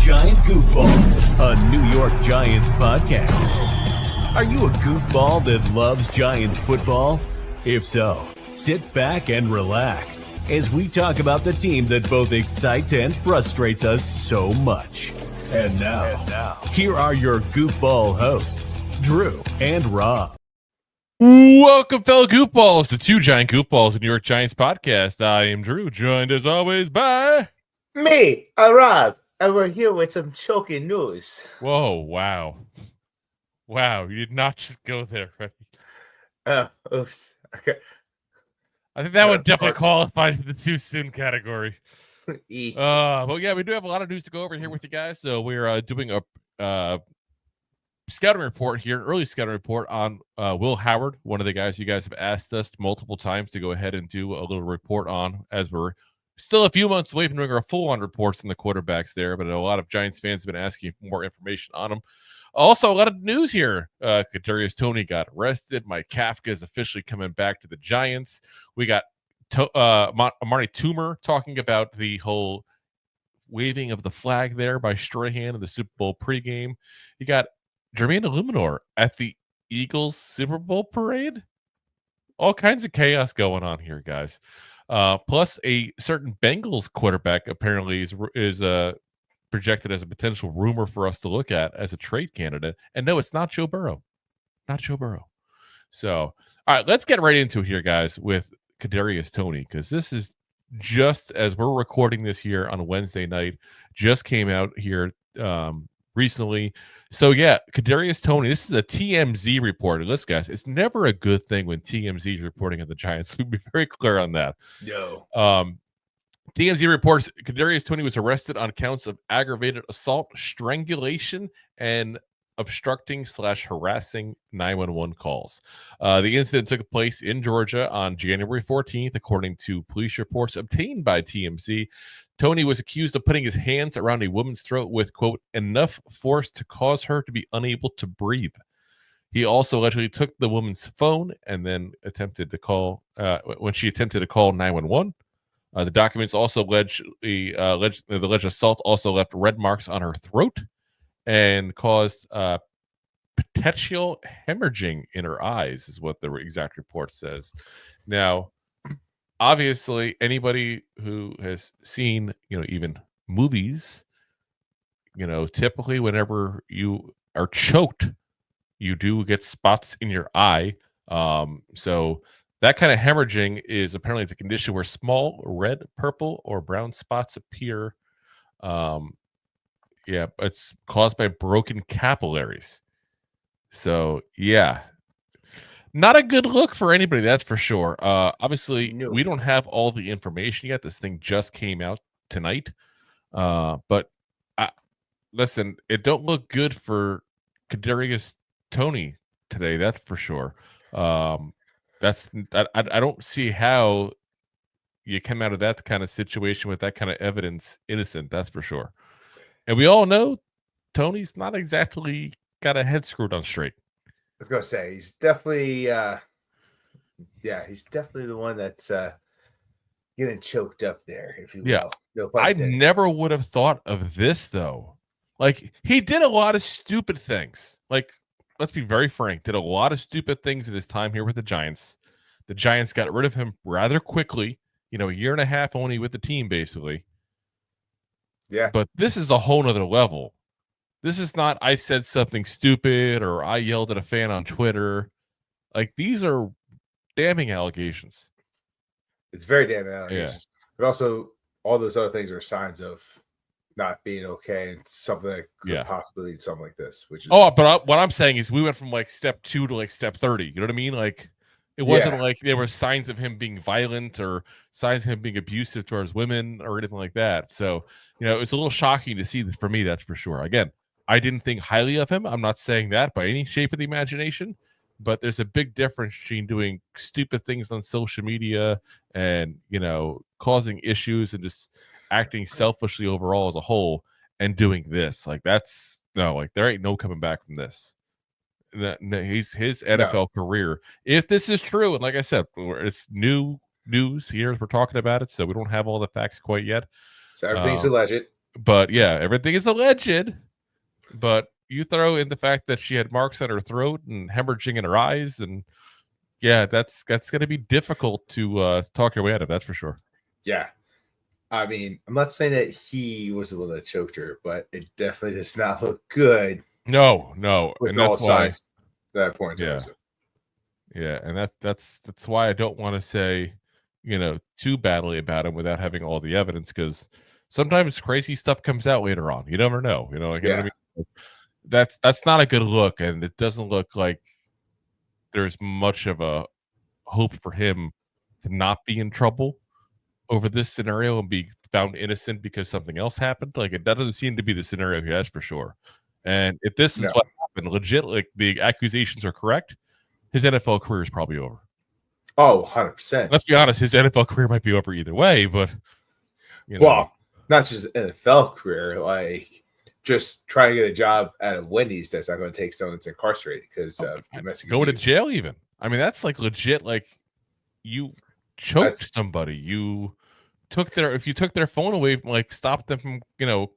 Giant Goofballs, a New York Giants podcast. Are you a goofball that loves Giants football? If so, sit back and relax as we talk about the team that both excites and frustrates us so much. And now, here are your goofball hosts, Drew and Rob. Welcome, fellow goofballs, to Two Giant Goofballs, the New York Giants podcast. I am Drew, joined as always by me, Rob, and we're here with some choking news. Whoa! Wow! You did not just go there, right? Oops. Okay. I think that would definitely qualify to the too soon category. But yeah, we do have a lot of news to go over here with you guys. So we're doing a scouting report here, early scouting report on Will Howard, one of the guys you guys have asked us multiple times to go ahead and do a little report on, as we're still a few months away from doing our full-on reports on the quarterbacks there, but a lot of Giants fans have been asking for more information on them. Also, a lot of news here. Kadarius Toney got arrested. Mike Kafka is officially coming back to the Giants. We got Amari Toomer talking about the whole waving of the flag there by Strahan in the Super Bowl pregame. You got Jermaine Illuminor at the Eagles Super Bowl parade. All kinds of chaos going on here, guys. Plus, a certain Bengals quarterback apparently is projected as a potential rumor for us to look at as a trade candidate. And no, it's not Joe Burrow. Not Joe Burrow. So, all right, let's get right into it here, guys, with Kadarius Toney, because this is just as we're recording this here on a Wednesday night, just came out here recently. So, yeah, Kadarius Toney, this is a TMZ report. Listen, guys, it's never a good thing when TMZ is reporting on the Giants. We'll be very clear on that. No. TMZ reports Kadarius Toney was arrested on counts of aggravated assault, strangulation, and obstructing/harassing 911 calls. The incident took place in Georgia on January 14th, according to police reports obtained by TMZ. Toney was accused of putting his hands around a woman's throat with, quote, enough force to cause her to be unable to breathe. He also allegedly took the woman's phone and then attempted to call, when she attempted to call 911. The documents also allege the alleged assault also left red marks on her throat and caused petechial hemorrhaging in her eyes, is what the exact report says. Now, obviously, anybody who has seen, even movies, typically whenever you are choked, you do get spots in your eye. So that kind of hemorrhaging is apparently the condition where small red, purple, or brown spots appear. Yeah, it's caused by broken capillaries. So, yeah. Not a good look for anybody, that's for sure. Obviously, we don't have all the information yet. This thing just came out tonight. But listen, it don't look good for Kadarius Toney today, that's for sure. I don't see how you come out of that kind of situation with that kind of evidence innocent, that's for sure. And we all know Toney's not exactly got a head screwed on straight. I was going to say, he's definitely, he's definitely the one that's getting choked up there, if you will. Yeah. No I never would have thought of this, though. Like, he did a lot of stupid things. Like, let's be very frank, did a lot of stupid things in his time here with the Giants. The Giants got rid of him rather quickly, a year and a half only with the team, basically. Yeah. But this is a whole nother level. This is not, I said something stupid or I yelled at a fan on Twitter. Like, these are damning allegations. It's very damning allegations. Yeah. But also, all those other things are signs of not being okay and something that could possibly lead to something like this. Which is but what I'm saying is we went from like step 2 to like step 30. You know what I mean? Like, it wasn't like there were signs of him being violent or signs of him being abusive towards women or anything like that. So, it's a little shocking to see this for me, that's for sure. Again, I didn't think highly of him. I'm not saying that by any shape of the imagination, but there's a big difference between doing stupid things on social media and, causing issues and just acting selfishly overall as a whole and doing this. Like, there ain't no coming back from this. His NFL career, if this is true, and like I said, it's new news here as we're talking about it, so we don't have all the facts quite yet. So everything's alleged. But yeah, everything is alleged. But you throw in the fact that she had marks on her throat and hemorrhaging in her eyes, and yeah, that's going to be difficult to talk your way out of. That's for sure. Yeah. I mean, I'm not saying that he was the one that choked her, but it definitely does not look good. No, with and all that's why. signs that point. Yeah, yeah, and that's why I don't want to say, too badly about him without having all the evidence, because sometimes crazy stuff comes out later on. You never know. You know what I mean? That's not a good look, and it doesn't look like there's much of a hope for him to not be in trouble over this scenario and be found innocent because something else happened. Like, it doesn't seem to be the scenario here, that's for sure. And if this is what happened, legit, like the accusations are correct, his NFL career is probably over. Oh, 100%. Let's be honest, his NFL career might be over either way, but well, not just NFL career, like just trying to get a job at a Wendy's that's not going to take someone that's incarcerated because of domestic abuse. Go to jail even. I mean, that's like legit, like you choked somebody. You took if you took their phone away, like stopped them from,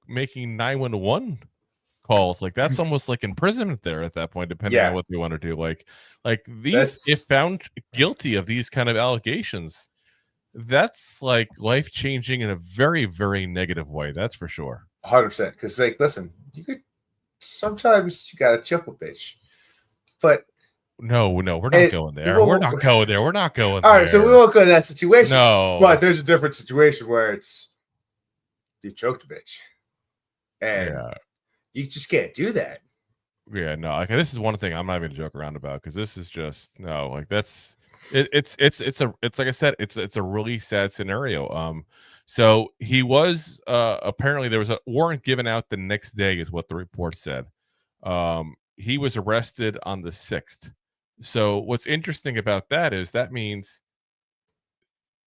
making 911 calls, like that's almost like imprisonment there at that point, depending on what they want to do. Like these, if found guilty of these kind of allegations, that's like life changing in a very, very negative way. That's for sure. 100%. Because, like, listen, sometimes you got to choke a bitch, but no, we're not going there. We're not going there. We're not going there. All right, so we won't go to that situation. No, but there's a different situation where it's you choked a bitch, and you just can't do that. Yeah, no. Like, this is one thing I'm not even joke around about, because this is just like that's it's like I said, it's a really sad scenario. So he was apparently there was a warrant given out the next day, is what the report said. He was arrested on the 6th. So what's interesting about that is that means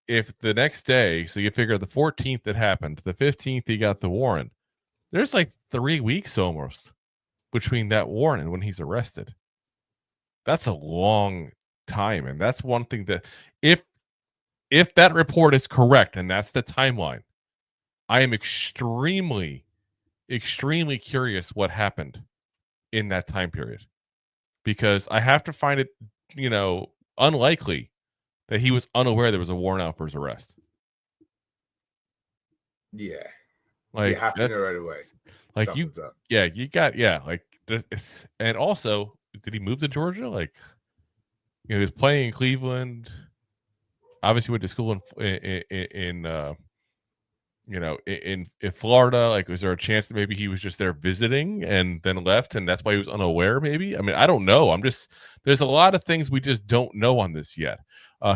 if the next day, so you figure the 14th it happened, the 15th he got the warrant, there's like 3 weeks almost between that warrant and when he's arrested. That's a long time, and that's one thing that if that report is correct and that's the timeline, I am extremely, extremely curious what happened in that time period, because I have to find it, unlikely that he was unaware there was a warrant out for his arrest. Yeah, like you have to know right away. Like something's up. You got like, and also, did he move to Georgia? Like, he was playing in Cleveland. Obviously, went to school in Florida. Like, was there a chance that maybe he was just there visiting and then left, and that's why he was unaware? Maybe. I mean, I don't know. There's a lot of things we just don't know on this yet.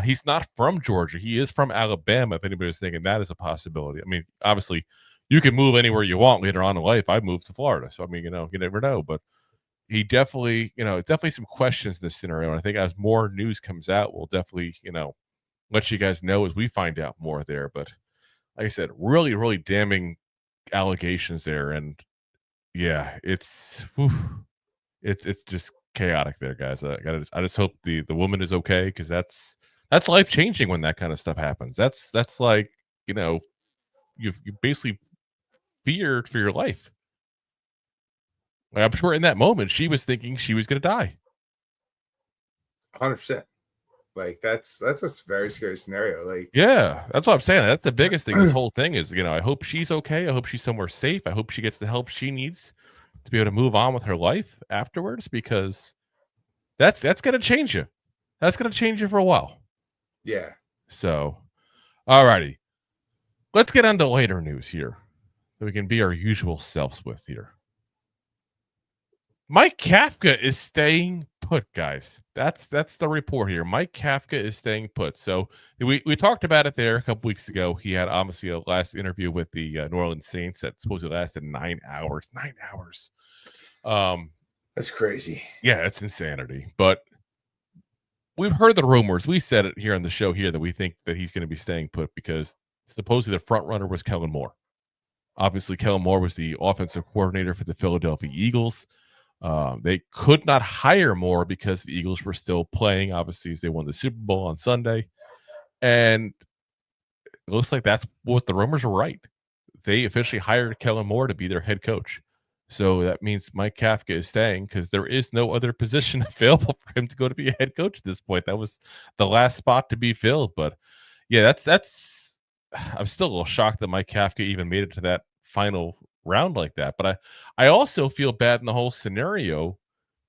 He's not from Georgia. He is from Alabama, if anybody's thinking that is a possibility. I mean, obviously, you can move anywhere you want later on in life. I moved to Florida, so I mean, you never know. But he definitely, definitely some questions in this scenario. And I think as more news comes out, we'll definitely, let you guys know as we find out more there. But like I said, really, really damning allegations there, and yeah, it's just chaotic there, guys. I just hope the woman is okay, because that's life changing when that kind of stuff happens. That's like, you basically feared for your life. Like, I'm sure in that moment she was thinking she was going to die. 100%. Like, that's a very scary scenario. Like, yeah, that's what I'm saying. That's the biggest thing. This whole thing is, I hope she's okay. I hope she's somewhere safe. I hope she gets the help she needs to be able to move on with her life afterwards, because that's going to change you. That's going to change you for a while. Yeah. So, alrighty, let's get on to later news here, so we can be our usual selves with here. Mike Kafka is staying put, guys. That's the report here. Mike Kafka is staying put. So we talked about it there a couple weeks ago. He had obviously a last interview with the New Orleans Saints that supposedly lasted 9 hours. 9 hours. That's crazy. Yeah, it's insanity. But we've heard the rumors. We said it here on the show here that we think that he's going to be staying put because supposedly the front runner was Kellen Moore. Obviously, Kellen Moore was the offensive coordinator for the Philadelphia Eagles. They could not hire Moore because the Eagles were still playing, obviously, as they won the Super Bowl on Sunday. And it looks like that's what the rumors are right. they officially hired Kellen Moore to be their head coach. So that means Mike Kafka is staying because there is no other position available for him to go to be a head coach at this point. That was the last spot to be filled. But yeah, that's I'm still a little shocked that Mike Kafka even made it to that final round like that. But I also feel bad in the whole scenario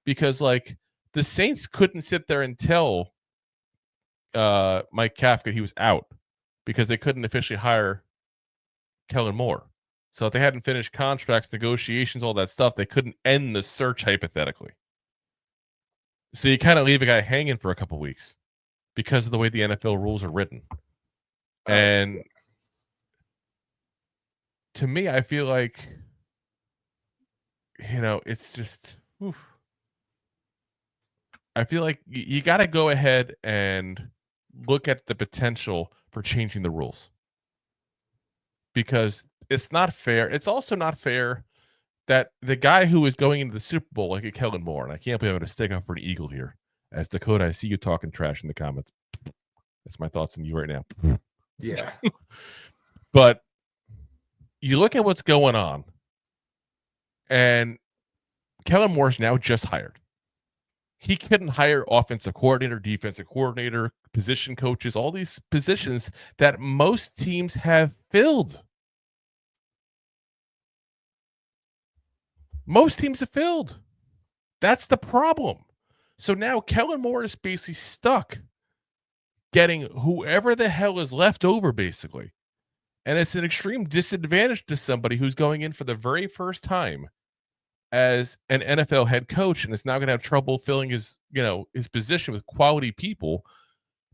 because like the Saints couldn't sit there and tell Mike Kafka he was out because they couldn't officially hire Kellen Moore. So if they hadn't finished contracts, negotiations, all that stuff, they couldn't end the search hypothetically. So you kind of leave a guy hanging for a couple weeks because of the way the NFL rules are written. And to me, I feel like, it's just, oof. I feel like you got to go ahead and look at the potential for changing the rules. Because it's not fair. It's also not fair that the guy who is going into the Super Bowl, like a Kellen Moore, and I can't believe I'm going to stick up for an Eagle here. As Dakota, I see you talking trash in the comments. That's my thoughts on you right now. Yeah. But you look at what's going on, and Kellen Moore's now just hired. He couldn't hire offensive coordinator, defensive coordinator, position coaches, all these positions that most teams have filled. Most teams have filled. That's the problem. So now Kellen Moore is basically stuck getting whoever the hell is left over, basically. And it's an extreme disadvantage to somebody who's going in for the very first time as an NFL head coach and is now going to have trouble filling his position with quality people.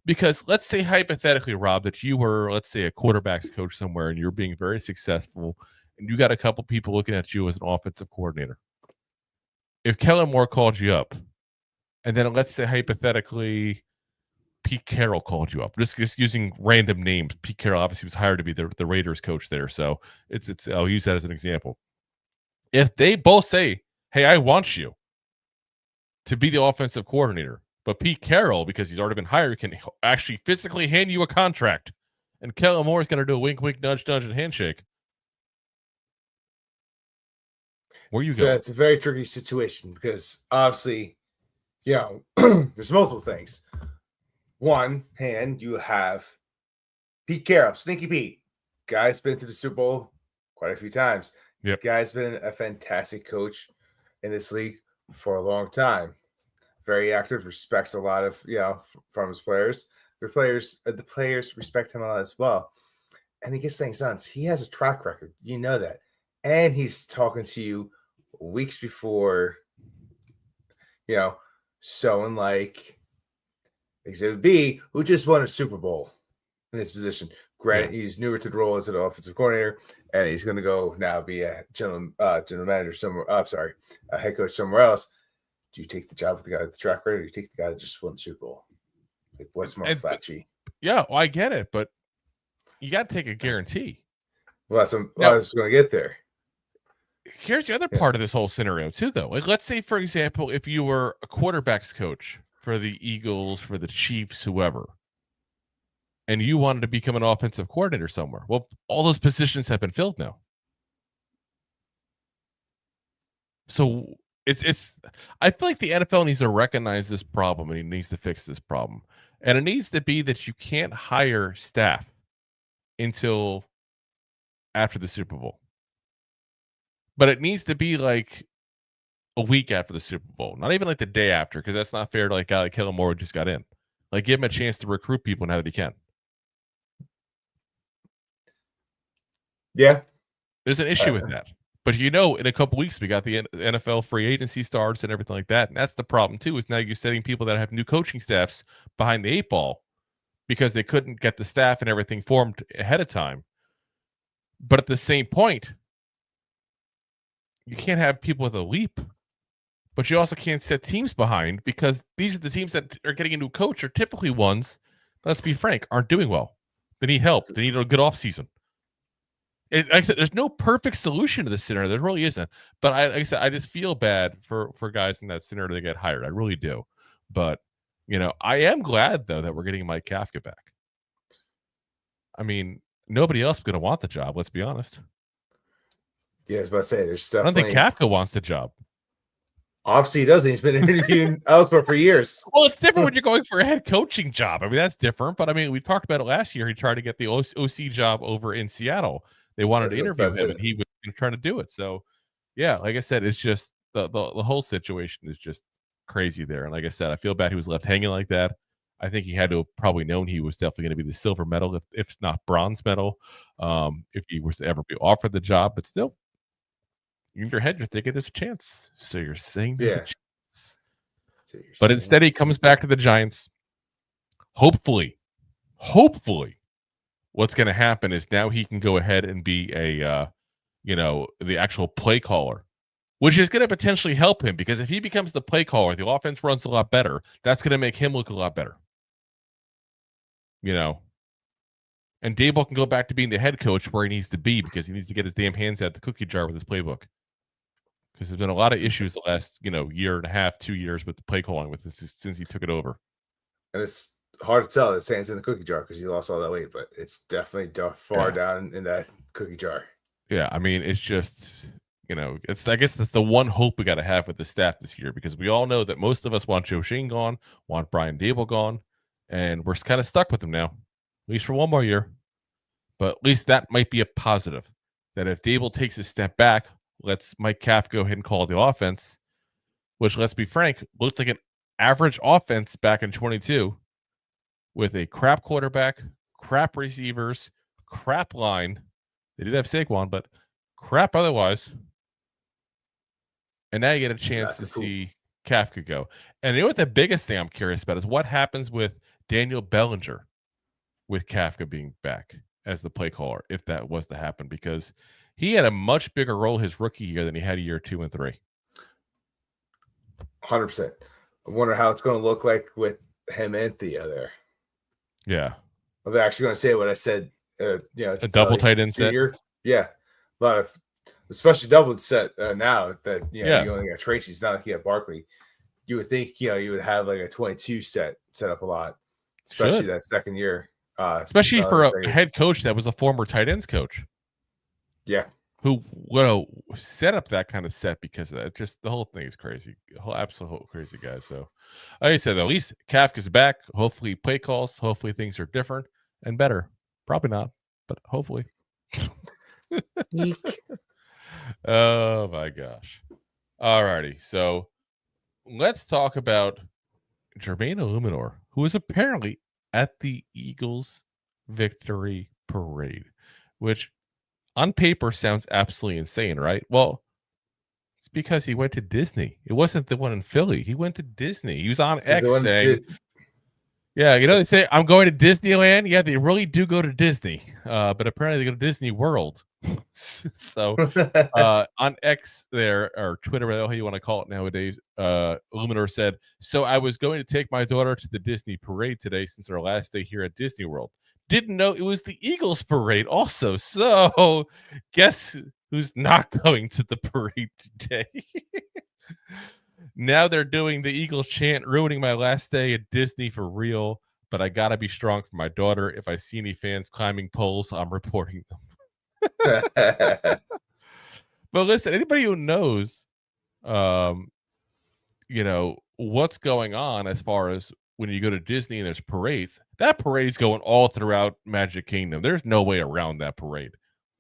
Because let's say hypothetically, Rob, that you were, let's say, a quarterback's coach somewhere and you're being very successful and you got a couple people looking at you as an offensive coordinator. If Kellen Moore called you up, and then let's say hypothetically Pete Carroll called you up, just using random names. Pete Carroll obviously was hired to be the Raiders coach there, so it's I'll use that as an example. If they both say, "Hey, I want you to be the offensive coordinator," but Pete Carroll, because he's already been hired, can actually physically hand you a contract, and Kellen Moore is going to do a wink, wink, nudge, nudge, and handshake. Where you go? It's a very tricky situation because obviously, there's multiple things. One hand, you have Pete Carroll, Sneaky Pete. Guy's been to the Super Bowl quite a few times. Yep. Guy's been a fantastic coach in this league for a long time. Very active, respects a lot of, from his players. The players respect him a lot as well. And he gets things done. He has a track record. You know that. And he's talking to you weeks before, someone like Exhibit B, who just won a Super Bowl in this position. Granted, he's newer to the role as an offensive coordinator, and he's going to go now be a general manager somewhere. A head coach somewhere else. Do you take the job with the guy with the track record, or do you take the guy that just won the Super Bowl? Like, what's more flashy? Yeah, well, I get it, but you got to take a guarantee. Well, I was going to get there. Here's the other part of this whole scenario, too, though. Like, let's say, for example, if you were a quarterback's coach for the Eagles, for the Chiefs, whoever, and you wanted to become an offensive coordinator somewhere. Well, all those positions have been filled now. So I feel like the NFL needs to recognize this problem and it needs to fix this problem. And it needs to be that you can't hire staff until after the Super Bowl. But it needs to be like a week after the Super Bowl, not even like the day after, because that's not fair to like a guy like Kellen Moore who just got in. Like, give him a chance to recruit people now that he can. Yeah. There's an issue with that. But in a couple weeks, we got the NFL free agency starts and everything like that. And that's the problem, too, is now you're setting people that have new coaching staffs behind the 8 ball because they couldn't get the staff and everything formed ahead of time. But at the same point, you can't have people with a leap. But you also can't set teams behind because these are the teams that are getting a new coach are typically ones, let's be frank, aren't doing well. They need help. They need a good offseason. Like I said, there's no perfect solution to this scenario. There really isn't. But like I said, I just feel bad for guys in that scenario that get hired. I really do. But, I am glad, though, that we're getting Mike Kafka back. I mean, nobody else is going to want the job, let's be honest. Yeah, I was about to say, there's I don't think definitely. Kafka wants the job. Obviously, he doesn't. He's been interviewing elsewhere for years. Well, it's different when you're going for a head coaching job. I mean, that's different. But I mean, we talked about it last year. He tried to get the OC job over in Seattle. They wanted to interview him, and he was trying to do it. So, yeah, like I said, it's just the whole situation is just crazy there. And like I said, I feel bad he was left hanging like that. I think he had to have probably known he was definitely going to be the silver medal, if not bronze medal, if he was to ever be offered the job. But still, in your head, you're thinking there's a chance. So you're saying there's a chance. So but instead, he comes back to the Giants. Hopefully, what's going to happen is now he can go ahead and be a, the actual play caller, which is going to potentially help him because if he becomes the play caller, the offense runs a lot better. That's going to make him look a lot better. And Daboll can go back to being the head coach where he needs to be because he needs to get his damn hands out the cookie jar with his playbook. Because there's been a lot of issues the last, year and a half, 2 years with the play calling with this since he took it over. And it's hard to tell his hands in the cookie jar because he lost all that weight, but it's definitely far down in that cookie jar. Yeah, I mean, it's just, I guess that's the one hope we got to have with the staff this year because we all know that most of us want Joe Shane gone, want Brian Daboll gone, and we're kind of stuck with him now, at least for one more year. But at least that might be a positive, that if Daboll takes a step back, lets Mike Kafka go ahead and call the offense, which, let's be frank, looked like an average offense back in 22 with a crap quarterback, crap receivers, crap line. They did have Saquon, but crap otherwise. And now you get a chance to see Kafka go. And you know what the biggest thing I'm curious about is what happens with Daniel Bellinger with Kafka being back as the play caller, if that was to happen, because he had a much bigger role his rookie year than he had year 2 and 3. 100%. I wonder how it's going to look like with him and Theo there. Yeah. Well, they're actually going to say what I said. A double tight end set. Yeah. A lot of, especially double set now that, you only got Tracy. It's not like you have Barkley. You would think, you would have like a 22 set up a lot, especially that second year. Especially for a head coach that was a former tight ends coach. Yeah. Who set up that kind of set because of that. Just the whole thing is crazy. The whole absolute crazy guy. So like I said, at least Kafka's back. Hopefully play calls. Hopefully things are different and better. Probably not, but hopefully. Oh my gosh. All righty. So let's talk about Jermaine Illuminor, who was apparently at the Eagles victory parade, which on paper sounds absolutely insane, right? Well, it's because he went to Disney. It wasn't the one in Philly. He went to Disney. He was on X saying, they say, I'm going to Disneyland. Yeah, they really do go to Disney. But apparently they go to Disney World. So on X there, or Twitter, whatever you want to call it nowadays, Illuminor said, so I was going to take my daughter to the Disney parade today since our last day here at Disney World. Didn't know it was the Eagles parade also. So guess who's not going to the parade today? Now they're doing the Eagles chant, ruining my last day at Disney for real. But I got to be strong for my daughter. If I see any fans climbing poles, I'm reporting them. But listen, anybody who knows, what's going on as far as when you go to Disney and there's parades, that parade's going all throughout Magic Kingdom. There's no way around that parade.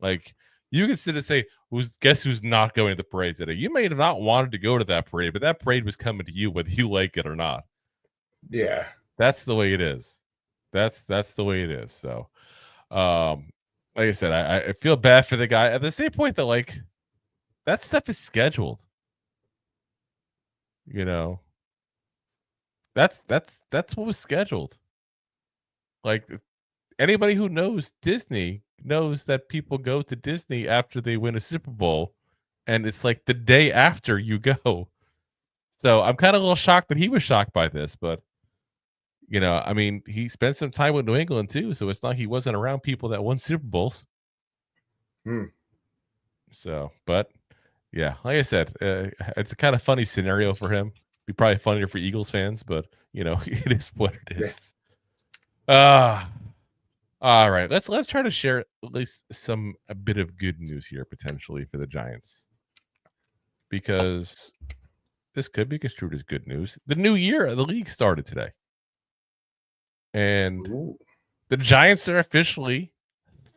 Like, you can sit and say, guess who's not going to the parade today? You may have not wanted to go to that parade, but that parade was coming to you whether you like it or not. Yeah. That's the way it is. That's the way it is. So, like I said, I feel bad for the guy. At the same point, though, like, that stuff is scheduled. That's what was scheduled. Like, anybody who knows Disney knows that people go to Disney after they win a Super Bowl, and it's like the day after you go. So I'm kind of a little shocked that he was shocked by this, but I mean, he spent some time with New England too, so it's not he wasn't around people that won Super Bowls. So, but yeah, like I said, it's a kind of funny scenario for him. Be probably funnier for Eagles fans, but it is what it is. All All right, let's try to share at least a bit of good news here potentially for the Giants, because this could be construed as good news. The new year of the league started today, and the Giants are officially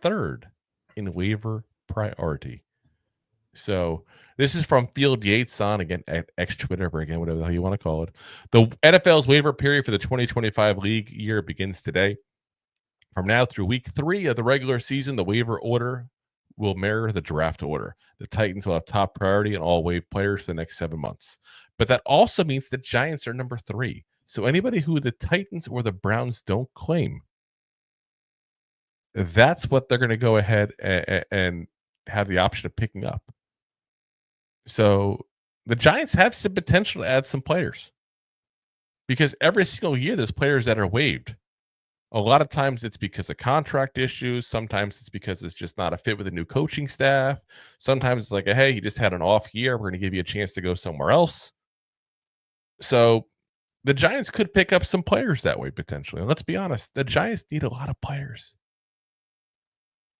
third in waiver priority. So this is from Field Yates on, again, at X Twitter, or again, whatever the hell you want to call it. The NFL's waiver period for the 2025 league year begins today. From now through week 3 of the regular season, the waiver order will mirror the draft order. The Titans will have top priority on all waived players for the next 7 months. But that also means the Giants are number 3. So anybody who the Titans or the Browns don't claim, that's what they're going to go ahead and have the option of picking up. So the Giants have some potential to add some players, because every single year there's players that are waived. A lot of times it's because of contract issues. Sometimes it's because it's just not a fit with the new coaching staff. Sometimes it's like, hey, you just had an off year. We're going to give you a chance to go somewhere else. So the Giants could pick up some players that way potentially. And let's be honest, the Giants need a lot of players.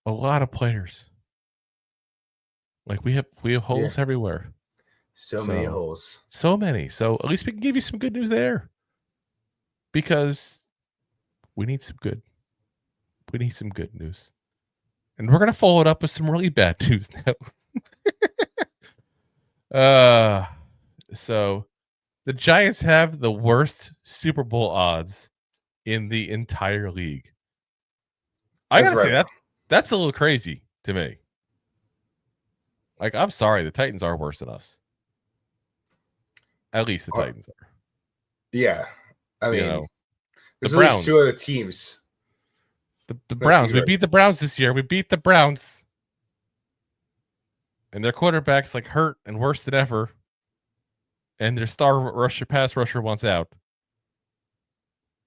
A lot of players. Like we have holes everywhere. So many holes. So many. So at least we can give you some good news there, because we need some good news. And we're going to follow it up with some really bad news now. So the Giants have the worst Super Bowl odds in the entire league. I got to say that's a little crazy to me. Like, I'm sorry, the Titans are worse than us. At least the Titans are. Yeah. I mean, there's the Browns, at least 2 other teams. The Browns. We beat the Browns this year. We beat the Browns. And their quarterback's like hurt and worse than ever. And their star pass rusher wants out.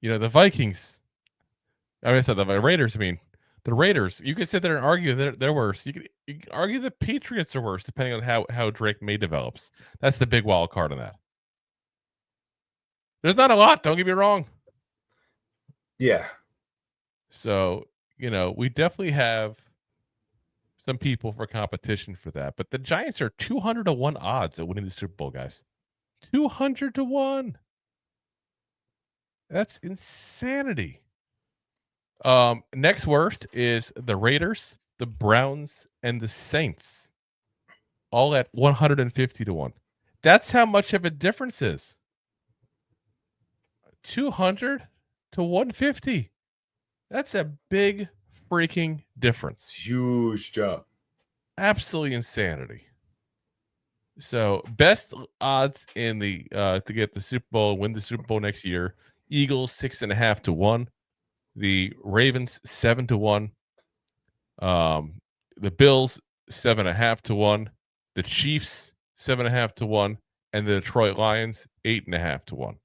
The Vikings. The Raiders, The Raiders, you could sit there and argue that they're worse. You could argue the Patriots are worse, depending on how Drake May develops. That's the big wild card on that. There's not a lot, don't get me wrong. Yeah. So, we definitely have some people for competition for that. But the Giants are 200-1 odds at winning the Super Bowl, guys. 200-1. That's insanity. Next worst is the Raiders, the Browns, and the Saints, all at 150-1. That's how much of a difference is. 200 to 150. That's a big freaking difference. It's a huge jump. Absolutely insanity. So best odds in the to get the Super Bowl, win the Super Bowl next year: Eagles 6.5-1. The Ravens 7-1, the Bills 7.5-1, the Chiefs 7.5-1, and the Detroit Lions 8.5-1.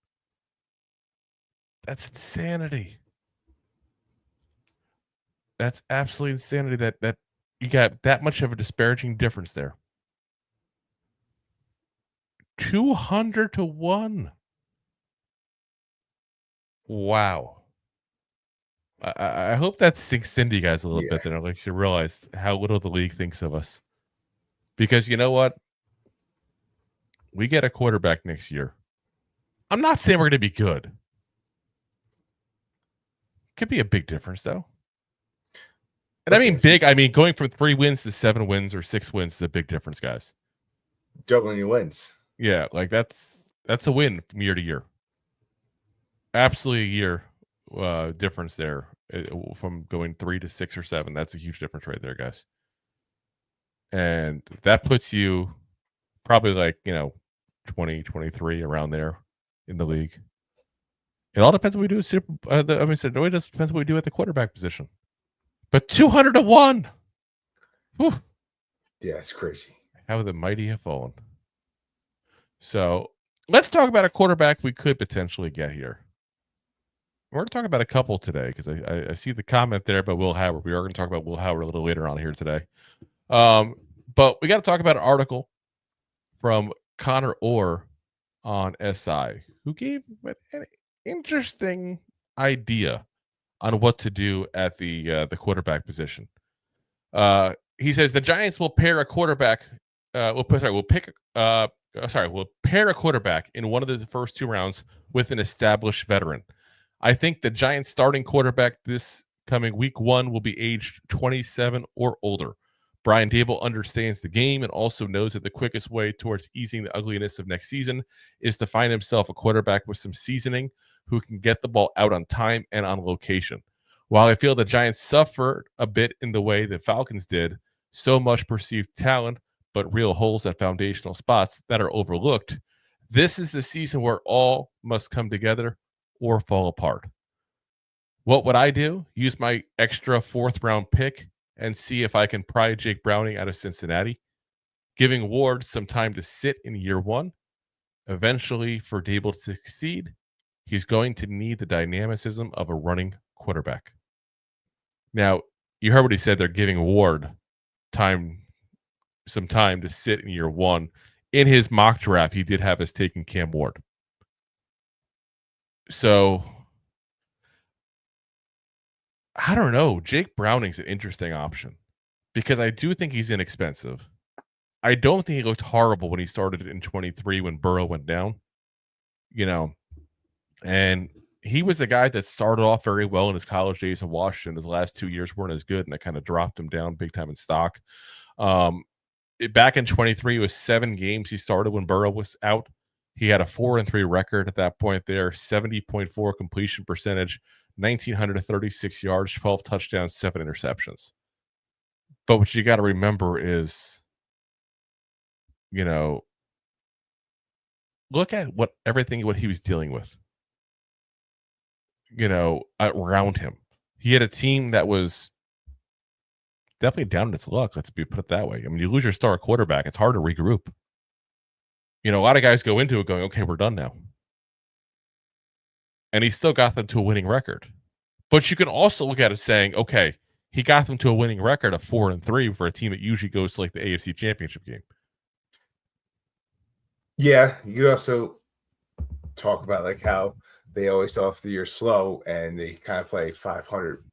That's insanity. That's absolutely insanity that you got that much of a disparaging difference there. 200-1. Wow. I hope that sinks into you guys a little bit. Then like you realize how little the league thinks of us. Because you know what? We get a quarterback next year. I'm not saying we're going to be good. Could be a big difference, though. And I mean big. I mean going from 3 wins to 7 wins or 6 wins is a big difference, guys. Doubling your wins. Yeah, like that's a win from year to year. Absolutely a year difference there from going 3 to 6 or 7. That's a huge difference right there, guys. And that puts you probably like 20, 23 around there in the league. It all depends what we do at it just depends what we do at the quarterback position. But 200-1. Whew. Yeah, it's crazy. How the mighty have fallen. So let's talk about a quarterback we could potentially get here. We're going to talk about a couple today because I see the comment there about Will Howard. We are going to talk about Will Howard a little later on here today. But we got to talk about an article from Connor Orr on SI, who gave an interesting idea on what to do at the quarterback position. He says the Giants will pair a quarterback. We'll pair a quarterback in one of the first 2 rounds with an established veteran. I think the Giants starting quarterback this coming week 1 will be aged 27 or older. Brian Daboll understands the game and also knows that the quickest way towards easing the ugliness of next season is to find himself a quarterback with some seasoning who can get the ball out on time and on location. While I feel the Giants suffered a bit in the way the Falcons did, so much perceived talent, but real holes at foundational spots that are overlooked, this is the season where all must come together or fall apart. What would I do? Use my extra 4th round pick and see if I can pry Jake Browning out of Cincinnati, giving Ward some time to sit in year 1. Eventually, for Daboll to succeed, he's going to need the dynamicism of a running quarterback. Now, you heard what he said. They're giving Ward some time to sit in year 1. In his mock draft, he did have us taking Cam Ward. So, I don't know. Jake Browning's an interesting option because I do think he's inexpensive. I don't think he looked horrible when he started in 23 when Burrow went down. And he was a guy that started off very well in his college days in Washington. His last 2 years weren't as good, and it kind of dropped him down big time in stock. Back in 23, it was 7 games he started when Burrow was out. He had a 4-3 record at that point there, 70.4 completion percentage, 1,936 yards, 12 touchdowns, 7 interceptions. But what you got to remember is, look at what he was dealing with, around him. He had a team that was definitely down in its luck. Let's put it that way. I mean, you lose your star quarterback, it's hard to regroup. A lot of guys go into it going, okay, we're done now. And he still got them to a winning record. But you can also look at it saying, okay, he got them to a winning record of 4-3 for a team that usually goes to like the AFC Championship game. Yeah, you also talk about like how they always start off the year slow and they kind of play 500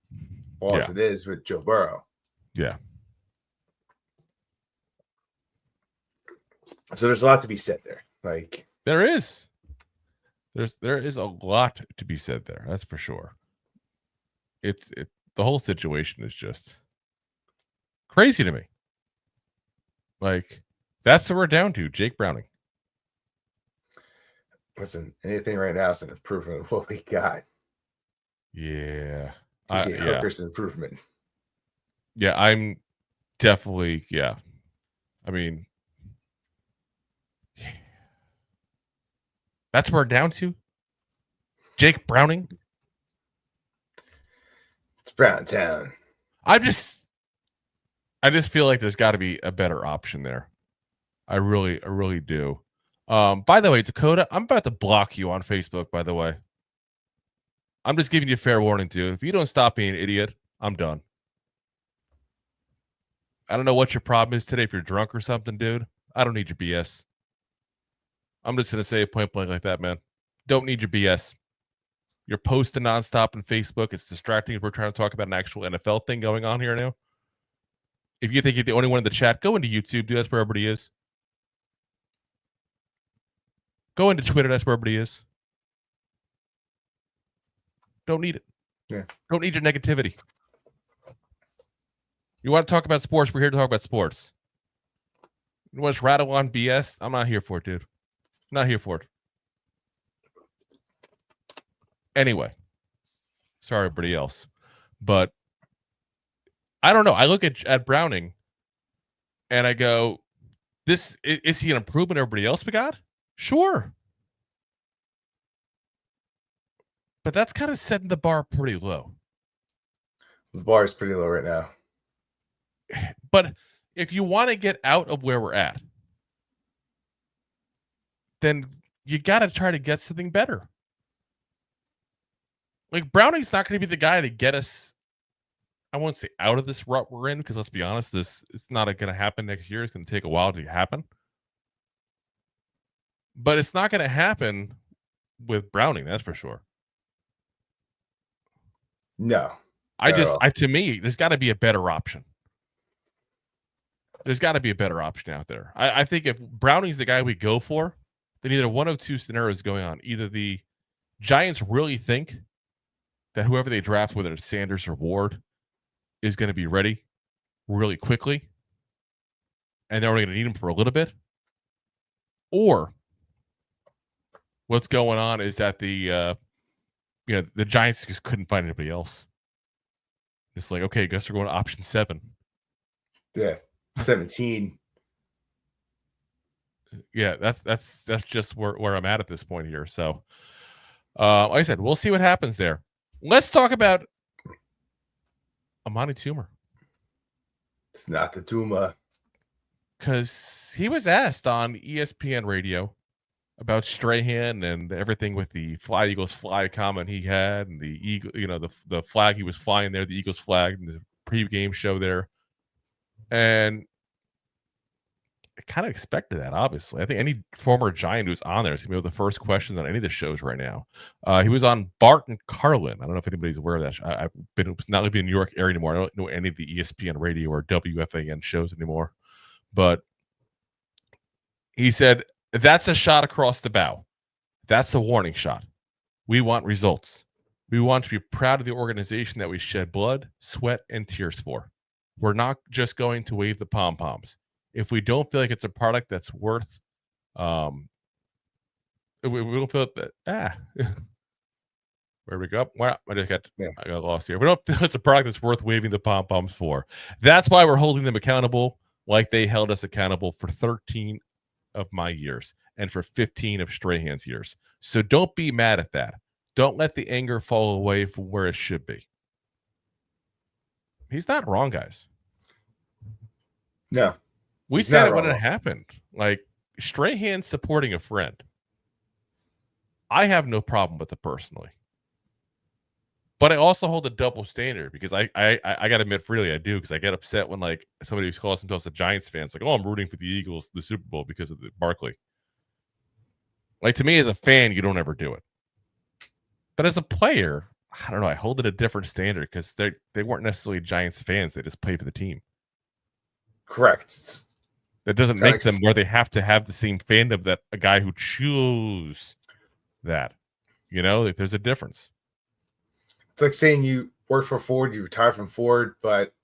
balls it is with Joe Burrow. Yeah. So there's a lot to be said there. Like there is a lot to be said there. That's for sure. The whole situation is just crazy to me. Like that's what we're down to. Jake Browning. Listen, anything right now is an improvement of what we got. Yeah. Hooker's improvement. Yeah, I'm definitely, yeah. I mean, that's what we're down to. Jake Browning. It's Brown Town. I just feel like there's got to be a better option there. I really do. By the way, Dakota, I'm about to block you on Facebook, by the way. I'm just giving you a fair warning, too. If you don't stop being an idiot, I'm done. I don't know what your problem is today. If you're drunk or something, dude, I don't need your BS. I'm just going to say it point blank like that, man. Don't need your BS. You're posting nonstop on Facebook. It's distracting. We're trying to talk about an actual NFL thing going on here now. If you think you're the only one in the chat, go into YouTube, dude. That's where everybody is. Go into Twitter. That's where everybody is. Don't need it. Yeah. Don't need your negativity. You want to talk about sports? We're here to talk about sports. You want to rattle on BS? I'm not here for it, dude. I'm not here for it. Anyway. Sorry, everybody else. But I don't know. I look at Browning and I go, is he an improvement everybody else we got? Sure. But that's kind of setting the bar pretty low. The bar is pretty low right now. But if you want to get out of where we're at, then you got to try to get something better. Like Browning's not going to be the guy to get us, I won't say out of this rut we're in, because let's be honest, it's not going to happen next year. It's going to take a while to happen. But it's not going to happen with Browning, that's for sure. No. To me, there's got to be a better option. There's got to be a better option out there. I think if Browning's the guy we go for, then either one of two scenarios going on. Either the Giants really think that whoever they draft, whether it's Sanders or Ward, is going to be ready really quickly, and they're only going to need him for a little bit. Or what's going on is that the Giants just couldn't find anybody else. It's like, okay, I guess we're going to option 7. Yeah. 17. Yeah, that's just where I'm at this point here. So, like I said, we'll see what happens there. Let's talk about Amani Toomer. It's not the Tuma. Because he was asked on ESPN radio about Strahan and everything with the Fly Eagles Fly comment he had, and the Eagle, the flag he was flying there, the Eagles flag, and the pregame show there. And I kind of expected that, obviously. I think any former Giant who's on there is going to be the first questions on any of the shows right now. He was on Bart and Carlin. I don't know if anybody's aware of that. I've been not living in the New York area anymore. I don't know any of the ESPN radio or WFAN shows anymore. But he said, that's a shot across the bow. That's a warning shot. We want results. We want to be proud of the organization that we shed blood, sweat, and tears for. We're not just going to wave the pom-poms. If we don't feel like it's a product that's worth, we don't feel that, where we go? Well, I got lost here. We don't feel it's a product that's worth waving the pom-poms for. That's why we're holding them accountable like they held us accountable for 13 of my years and for 15 of Strahan's years. So don't be mad at that. Don't let the anger fall away from where it should be. He's not wrong, guys. No. We said it when it happened. Like, Strahan supporting a friend. I have no problem with it personally. But I also hold a double standard because I got to admit freely I do, because I get upset when like somebody who calls themselves a Giants fan is like, oh, I'm rooting for the Eagles, the Super Bowl because of the Barkley. Like, to me as a fan, you don't ever do it. But as a player, I don't know. I hold it a different standard because they weren't necessarily Giants fans. They just played for the team. Correct. That doesn't make them where they have to have the same fandom that a guy who chose that. Like, there's a difference. It's like saying you work for Ford, you retire from Ford, but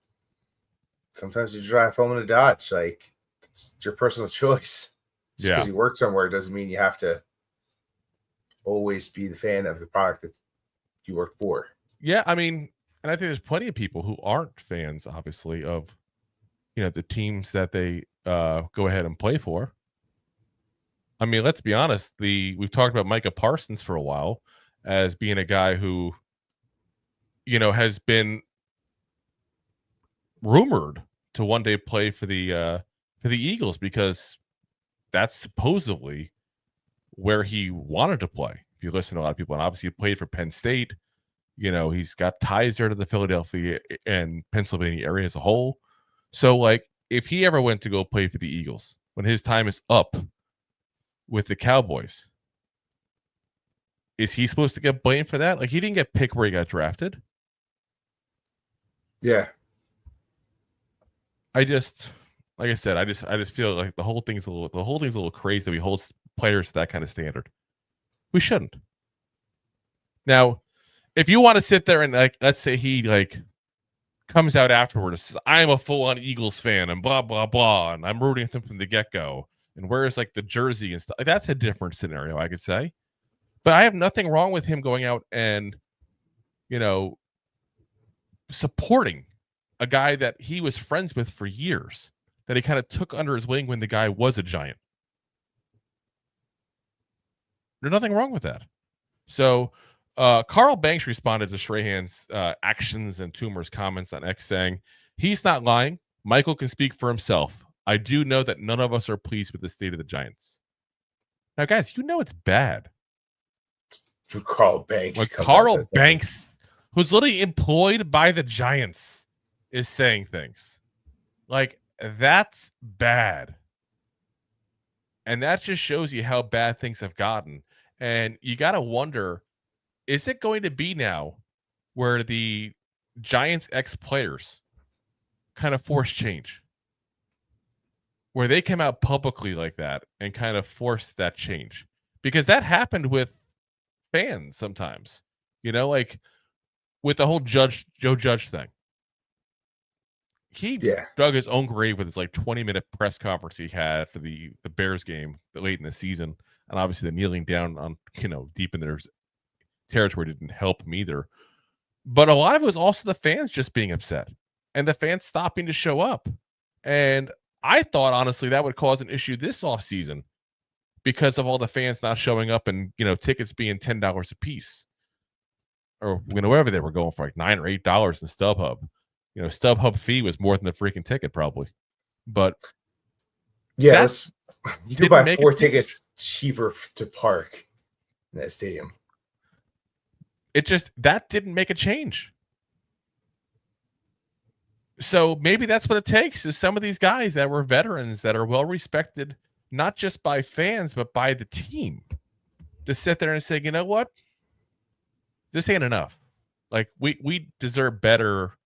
sometimes you drive home in a Dodge. Like, it's your personal choice. Just because you work somewhere doesn't mean you have to always be the fan of the product that you work for. Yeah, I mean, and I think there's plenty of people who aren't fans, obviously, of the teams that they go ahead and play for. I mean, let's be honest. We've talked about Micah Parsons for a while as being a guy who has been rumored to one day play for the Eagles because that's supposedly where he wanted to play. If you listen to a lot of people, and obviously he played for Penn State, he's got ties there to the Philadelphia and Pennsylvania area as a whole. So, like, if he ever went to go play for the Eagles when his time is up with the Cowboys, is he supposed to get blamed for that? Like, he didn't get picked where he got drafted. Yeah. Like I said, I just feel like the whole thing's a little crazy that we hold players to that kind of standard. We shouldn't. Now, if you want to sit there and, like, let's say he like comes out afterwards, says, I'm a full-on Eagles fan and blah blah blah, and I'm rooting for them from the get-go, and wears like the jersey and stuff. Like, that's a different scenario, I could say. But I have nothing wrong with him going out and supporting a guy that he was friends with for years, that he kind of took under his wing when the guy was a Giant. There's nothing wrong with that. So Carl Banks responded to Strahan's actions and Toomer's comments on X, saying, he's not lying. Michael can speak for himself. I do know that none of us are pleased with the state of the Giants. Now, guys, it's bad. Carl Banks. Like, Carl Banks, who's literally employed by the Giants, is saying things. Like, that's bad. And that just shows you how bad things have gotten. And you got to wonder, is it going to be now where the Giants ex-players kind of forced change, where they came out publicly like that and kind of forced that change, because that happened with fans sometimes, like with the whole Joe Judge thing. He dug his own grave with his 20-minute press conference he had for the Bears game late in the season, and obviously the kneeling down on deep in their territory didn't help him either. But a lot of it was also the fans just being upset and the fans stopping to show up. And I thought, honestly, that would cause an issue this offseason because of all the fans not showing up and, tickets being $10 a piece or whatever they were going for, like $9 or $8 in StubHub. StubHub fee was more than the freaking ticket probably. But yeah, you could buy 4 tickets cheaper to park in that stadium. That didn't make a change. So maybe that's what it takes, is some of these guys that were veterans that are well respected, not just by fans, but by the team, to sit there and say, you know what? This ain't enough. Like we deserve better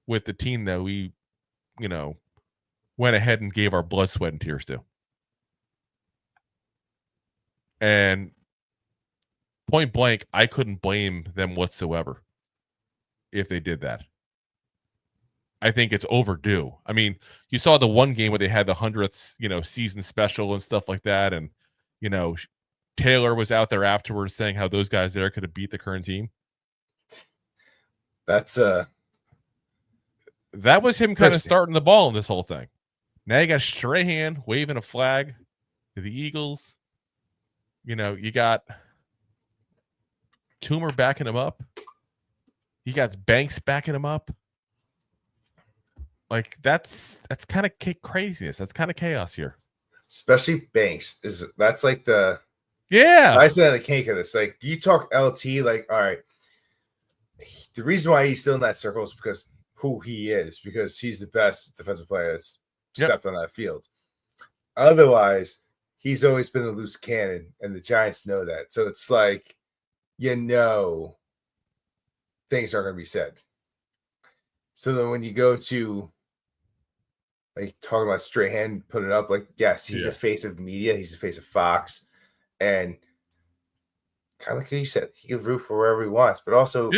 with the team that we, went ahead and gave our blood, sweat, and tears to. And point blank, I couldn't blame them whatsoever if they did that. I think it's overdue. I mean, you saw the one game where they had the 100th, season special and stuff like that. And, Taylor was out there afterwards saying how those guys there could have beat the current team. That was him kind of starting the ball in this whole thing. Now you got Strahan waving a flag to the Eagles. You got Toomer backing him up. You got Banks backing him up. Like that's kind of craziness. That's kind of chaos here. Especially Banks that's like the I said the cake of this. Like you talk LT, like all right. The reason why he's still in that circle is because who he is, because he's the best defensive player that's stepped on that field. Otherwise, he's always been a loose cannon, and the Giants know that. So it's like, things are going to be said. So then when you go to talking about Strahan putting it up, yes, he's a face of media. He's the face of Fox. And kind of like you said, he can root for wherever he wants. But also,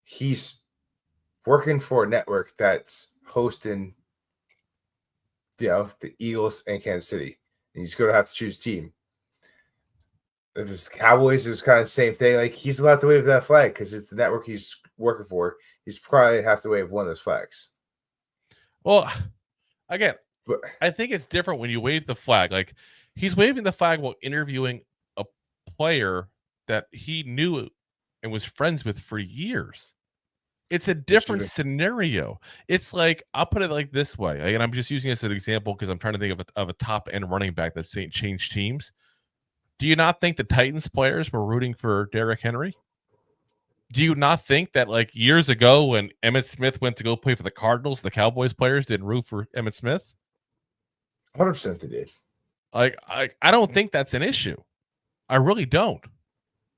he's working for a network that's hosting, the Eagles and Kansas City. And he's going to have to choose a team. If it's the Cowboys, it was kind of the same thing. He's allowed to wave that flag because it's the network he's working for. He's probably have to wave one of those flags. Well, again, I think it's different when you wave the flag. He's waving the flag while interviewing a player that he knew and was friends with for years. It's a different scenario. It's I'll put it this way, and I'm just using this as an example because I'm trying to think of a top end running back that's changed teams. Do you not think the Titans players were rooting for Derrick Henry? Do you not think that years ago when Emmitt Smith went to go play for the Cardinals, the Cowboys players didn't root for Emmitt Smith? 100% they did. I don't think that's an issue. I really don't.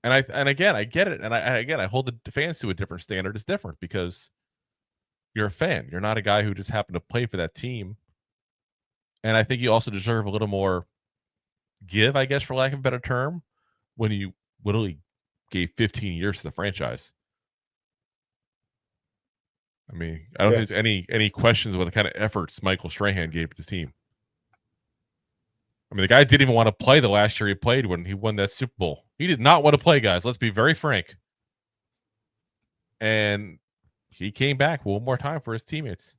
And again, I get it. And I hold the fans to a different standard. It's different because you're a fan. You're not a guy who just happened to play for that team. And I think you also deserve a little more give, I guess, for lack of a better term, when you literally gave 15 years to the franchise. I mean, I don't think there's any questions about the kind of efforts Michael Strahan gave to this team. I mean, the guy didn't even want to play the last year he played when he won that Super Bowl. He did not want to play, guys. Let's be very frank. And he came back one more time for his teammates.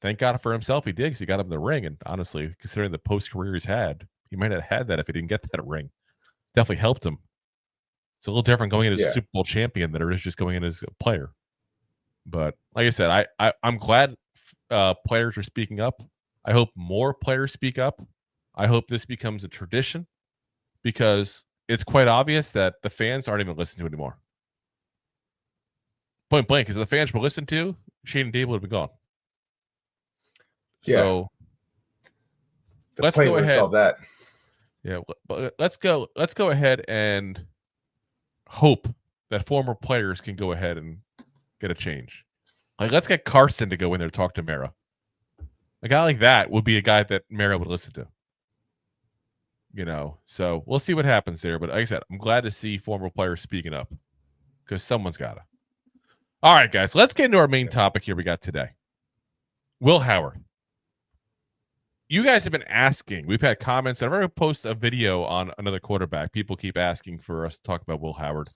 Thank God for himself he did, because he got him the ring. And honestly, considering the post-career he's had, he might have had that if he didn't get that ring. Definitely helped him. It's a little different going in as a Super Bowl champion than it is just going in as a player. But like I said, I'm glad players are speaking up. I hope more players speak up. I hope this becomes a tradition, because it's quite obvious that the fans aren't even listening to it anymore. Point blank, because if the fans were listened to, Shane and Daboll would have been gone. Yeah. So let's go ahead. Solve that. Yeah, but let's go ahead and hope that former players can go ahead and get a change. Like, let's get Carson to go in there to talk to Mara. A guy like that would be a guy that Mara would listen to. So we'll see what happens there. But like I said, I'm glad to see former players speaking up because someone's got to. All right, guys, let's get into our main topic here we got today. Will Howard. You guys have been asking. We've had comments. I'm going to post a video on another quarterback. People keep asking for us to talk about Will Howard.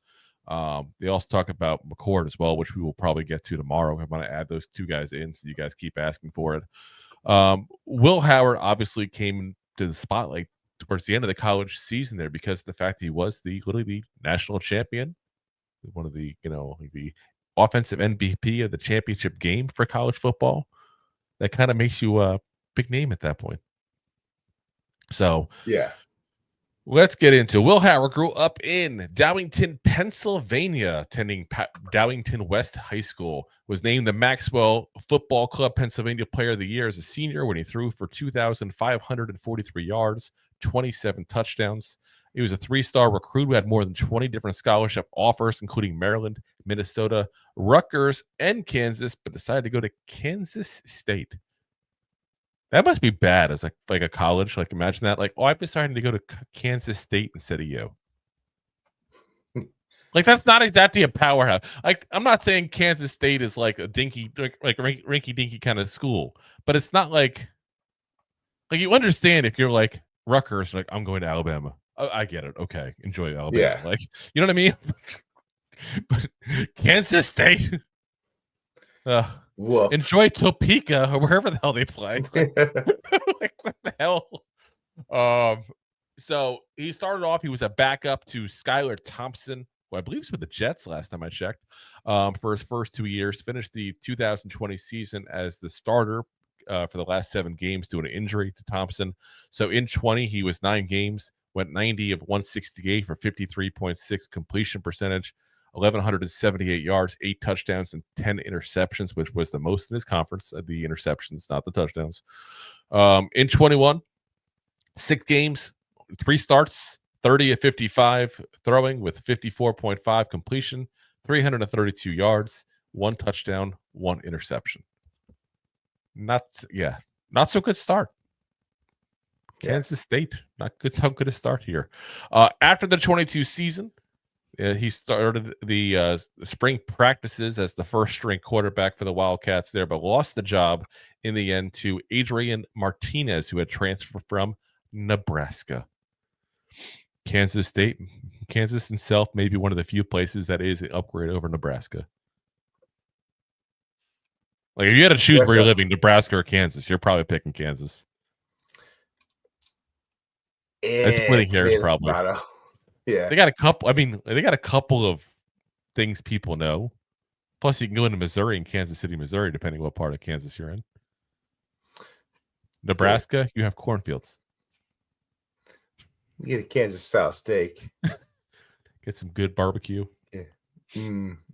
They also talk about McCord as well, which we will probably get to tomorrow. I'm going to add those two guys in so you guys keep asking for it. Will Howard obviously came to the spotlight towards the end of the college season there because of the fact that he was literally the national champion, one of the the offensive MVP of the championship game for college football. That kind of makes you a big name at that point. So yeah. Let's get into Will Howard grew up in Dowington, Pennsylvania, attending Dowington West High School, was named the Maxwell Football Club Pennsylvania Player of the Year as a senior when he threw for 2,543 yards, 27 touchdowns. He was a 3-star recruit who had more than 20 different scholarship offers, including Maryland, Minnesota, Rutgers, and Kansas, but decided to go to Kansas State. That must be bad as like a college. Like, imagine that. Like, I'm deciding to go to Kansas State instead of you. Like, that's not exactly a powerhouse. Like, I'm not saying Kansas State is like a dinky, like rinky dinky kind of school, but it's not like you understand if you're like Rutgers, like, I'm going to Alabama. Oh, I get it. Okay, enjoy Alabama. Yeah. Like, you know what I mean? But Kansas State. Enjoy Topeka or wherever the hell they play. Like, what the hell? So he started off, he was a backup to Skylar Thompson, who I believe was with the Jets last time I checked, for his first 2 years. Finished the 2020 season as the starter for the last 7 games due to an injury to Thompson. So in 20, he was 9 games, went 90 of 168 for 53.6 completion percentage. 1,178 yards, 8 touchdowns, and 10 interceptions, which was the most in his conference. The interceptions, not the touchdowns. In 21, 6 games, 3 starts, 30 of 55 throwing with 54.5 completion, 332 yards, 1 touchdown, 1 interception. Not so good start. Kansas State, not good. How good a start here. After the 22 season, he started the spring practices as the first-string quarterback for the Wildcats there, but lost the job in the end to Adrian Martinez, who had transferred from Nebraska. Kansas itself may be one of the few places that is an upgrade over Nebraska. Like, if you had to choose where you're living, Nebraska or Kansas, you're probably picking Kansas. That's splitting hairs, probably. Yeah, they got a couple. I mean, they got a couple of things people know. Plus, you can go into Missouri and Kansas City, Missouri, depending what part of Kansas you're in. Nebraska, you have cornfields. You get a Kansas style steak. Get some good barbecue. Yeah.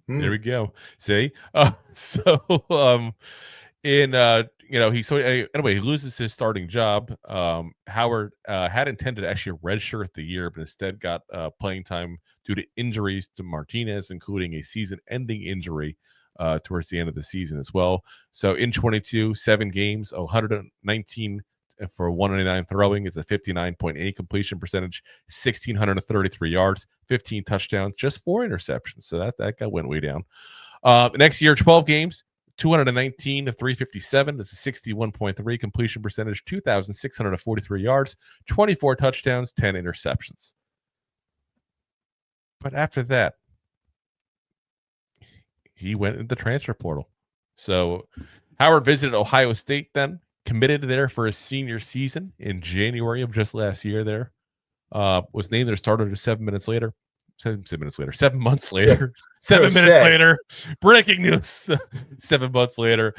There we go. See, anyway, he loses his starting job. Howard had intended to actually redshirt the year, but instead got playing time due to injuries to Martinez, including a season-ending injury towards the end of the season as well. So in 22, 7 games, 119 for 199 throwing. It's a 59.8 completion percentage, 1,633 yards, 15 touchdowns, just 4 interceptions. So that went way down. Next year, 12 games. 219 of 357. That's a 61.3 completion percentage, 2,643 yards, 24 touchdowns, 10 interceptions. But after that, he went into the transfer portal. So Howard visited Ohio State then, committed there for his senior season in January of just last year there. Was named their starter just 7 months later. 7 months later. 7 minutes later. Breaking news. 7 months later.